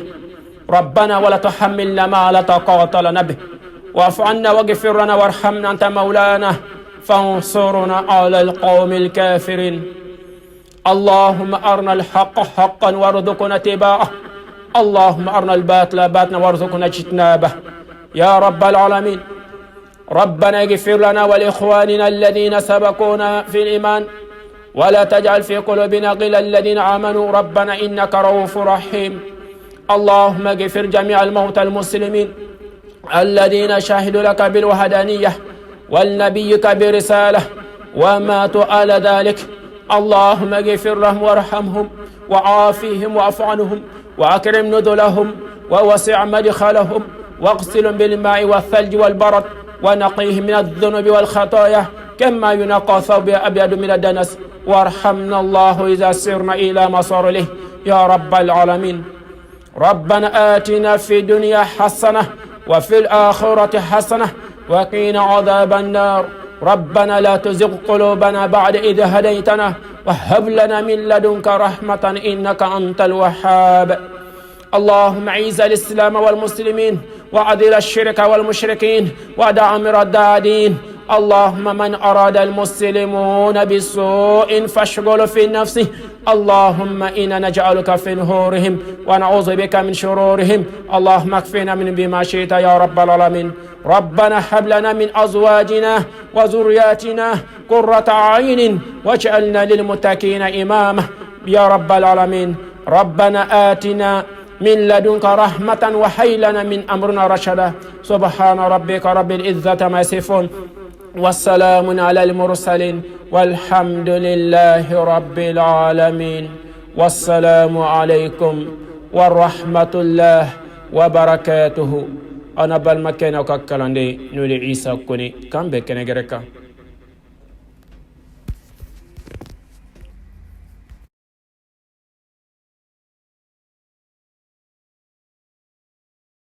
ربنا ولا تحملنا ما لا طاقة لنا به واعف عنا واغفر لنا وارحمنا أنت مولانا فانصرنا على القوم الكافرين اللهم أرنا الحق حقا وارزقنا اتباعه اللهم أرنا الباطل باطلا وارزقنا اجتنابه يا رب العالمين ربنا اغفر لنا ولإخواننا الذين سبقونا في الإيمان ولا تجعل في قلوبنا غلا الذين آمنوا ربنا إنك رؤوف رحيم اللهم اغفر جميع الموتى المسلمين الذين شهدوا لك بالوحدانية والنبيك برسالة وماتوا على ذلك اللهم اغفر لهم وارحمهم وعافيهم واعف عنهم وأكرم نزلهم ووسع مدخلهم واغسلهم بالماء والثلج والبرد ونقيه من الذنوب والخطايا كما ينقى ثوب أبيض من الدنس وارحمنا الله إذا سرنا إلى مصار له يا رب العالمين ربنا آتنا في الدنيا حسنة وفي الآخرة حسنة وقنا عذاب النار ربنا لا تزغ قلوبنا بعد إذ هديتنا وهب لنا من لدنك رحمة إنك أنت الوهاب اللهم أعز الإسلام والمسلمين وأذل الشرك والمشركين ودمر الداعين اللهم من أراد المسلمون بسوء فاشغل في نفسه اللهم إنا نجعلك في نحورهم ونعوذ بك من شرورهم اللهم اكفنا من بما شئت يا رب العالمين ربنا هب لنا من أزواجنا وذرياتنا قرة أعين واجعلنا للمتقين إماما يا رب العالمين ربنا آتنا من لدنك رحمة وهب لنا من أمرنا رشدا سبحان ربك رب العزة ما يصفون والسلام على المرسلين والحمد لله رب العالمين والسلام عليكم ورحمة الله وبركاته أنا بالمكان وكالندي نولي عيسى كوني كم بكنا جركا